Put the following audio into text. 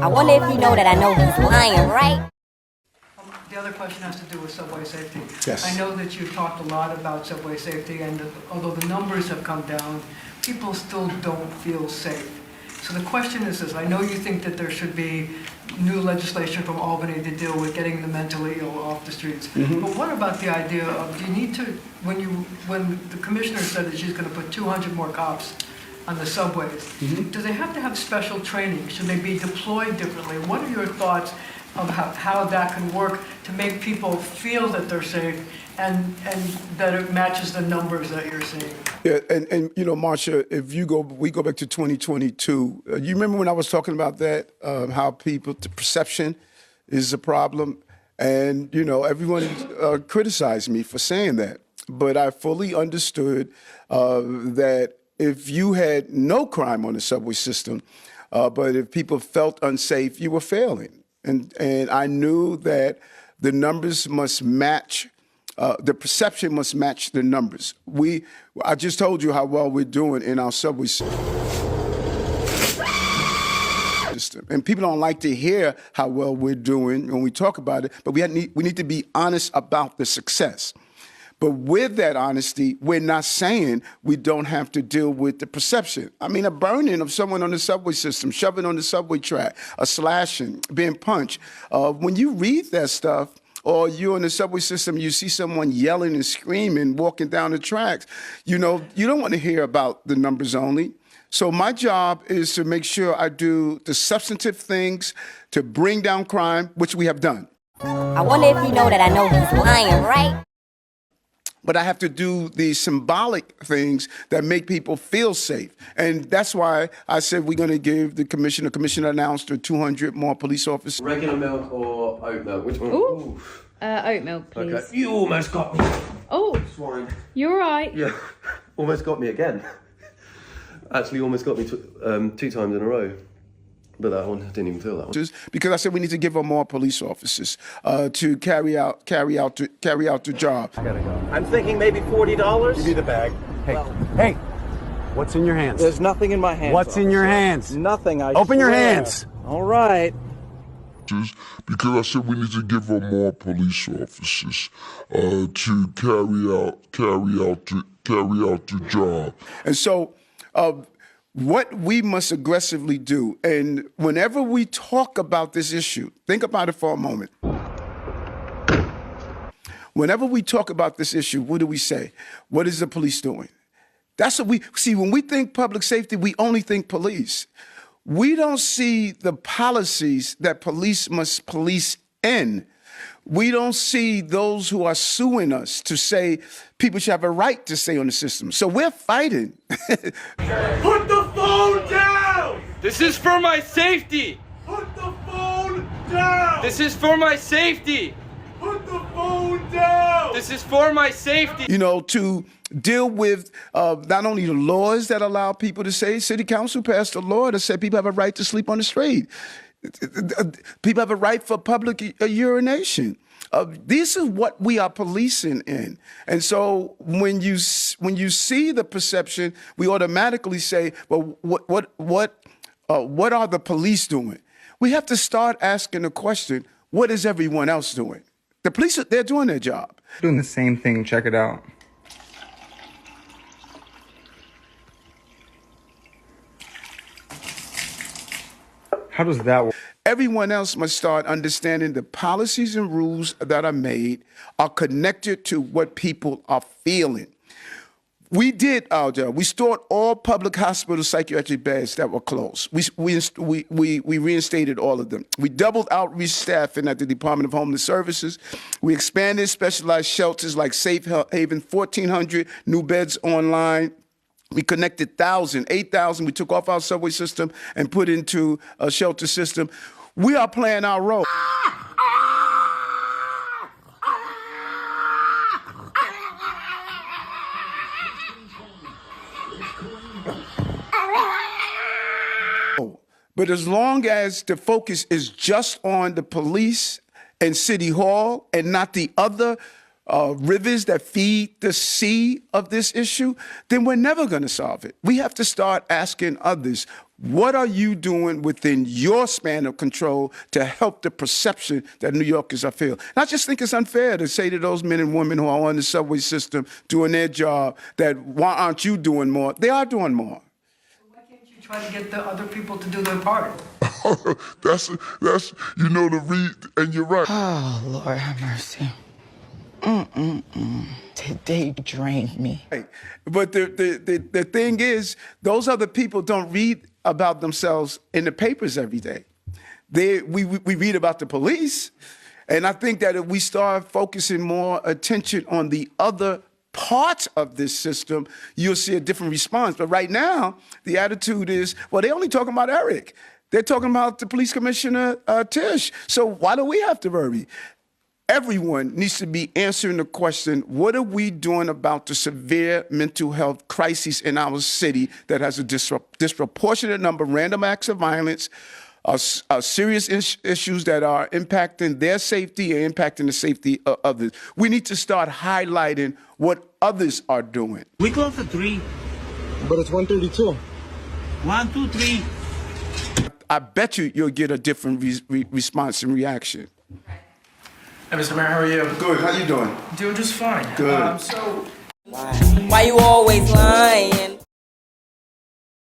I wonder if you know that I know he's lying, right? The other question has to do with subway safety. Yes. I know that you talked a lot about subway safety, and that although the numbers have come down, people still don't feel safe. So the question is this: I know you think that there should be new legislation from Albany to deal with getting the mentally ill off the streets. But what about the idea of, do you need to, when the commissioner said that she's going to put 200 more cops on the subways, do they have to have special training? Should they be deployed differently? What are your thoughts of how that can work to make people feel that they're safe and that it matches the numbers that you're seeing? Yeah, and you know, Marsha, if we go back to 2022, you remember when I was talking about that, how the perception is a problem, and you know, everyone criticized me for saying that, but I fully understood that if you had no crime on the subway system, but if people felt unsafe, you were failing. And I knew that the numbers must match, the perception must match the numbers. I just told you how well we're doing in our subway system. And people don't like to hear how well we're doing when we talk about it, but we need to be honest about the success. But with that honesty, we're not saying we don't have to deal with the perception. I mean, a burning of someone on the subway system, shoving on the subway track, a slashing, being punched. When you read that stuff, or you're in the subway system, you see someone yelling and screaming, walking down the tracks, you know, you don't want to hear about the numbers only. So my job is to make sure I do the substantive things to bring down crime, which we have done. I wonder if you know that I know he's lying, right? But I have to do the symbolic things that make people feel safe. And that's why I said we're going to give the commissioner announced 200 more police officers. Regular milk or oat milk? Which one? Ooh. Oat milk, please. Okay. You almost got me. Oh, Swine. you're right. Yeah, almost got me again. Actually, almost got me 2 times in a row. But that one, I didn't even feel that one. Because I said we need to give them more police officers to carry out the job. I gotta go. I'm thinking maybe $40. Give me the bag. Hey, Well, hey, what's in your hands? There's nothing in my hands. What's in your hands? Nothing. Open your hands. All right. Because I said we need to give them more police officers to carry out the job. And so what we must aggressively do, and whenever we talk about this issue, think about it for a moment. Whenever we talk about this issue, what do we say? What is the police doing? That's what we see. When we think public safety, we only think police. We don't see the policies that police must police in. We don't see those who are suing us to say people should have a right to stay on the system. So we're fighting. Put the phone down! This is for my safety! Put the phone down! This is for my safety! Put the phone down! This is for my safety! You know, to deal with not only the laws that allow people to say, City Council passed a law that said people have a right to sleep on the street. People have a right for public urination. This is what we are policing in. And so when you see the perception, we automatically say, well, what are the police doing? We have to start asking the question, what is everyone else doing? The police, they're doing their job. Doing the same thing, check it out. How does that work? Everyone else must start understanding the policies and rules that are made are connected to what people are feeling. We did our job. We stored all public hospital psychiatric beds that were closed. We reinstated all of them. We doubled outreach staffing at the Department of Homeless Services. We expanded specialized shelters like Safe Haven, 1,400 new beds online. We connected 8,000 we took off our subway system and put into a shelter system. We are playing our role. But as long as the focus is just on the police and City Hall and not the other rivers that feed the sea of this issue, then we're never going to solve it. We have to start asking others, What are you doing within your span of control to help the perception that New Yorkers are feeling? And I just think it's unfair to say to those men and women who are on the subway system doing their job that why aren't you doing more? They are doing more. Why can't you try to get the other people to do their part? that's you know the read, and you're right. Oh, Lord have mercy. Today drained me. Right. But the thing is, those other people don't read about themselves in the papers every day. We read about the police, and I think that if we start focusing more attention on the other parts of this system, you'll see a different response. But right now, the attitude is, well, they're only talking about Eric. They're talking about the police commissioner, Tish. So why do we have to worry? Everyone needs to be answering the question, what are we doing about the severe mental health crisis in our city that has a disproportionate number of random acts of violence, serious issues that are impacting their safety and impacting the safety of others? We need to start highlighting what others are doing. We close at 3. But it's 1:32. 1, 2, 3. I bet you'll get a different response and reaction. Hey, Mr. Mayor, how are you? Good. How you doing? Doing just fine. Good. Why you always lying?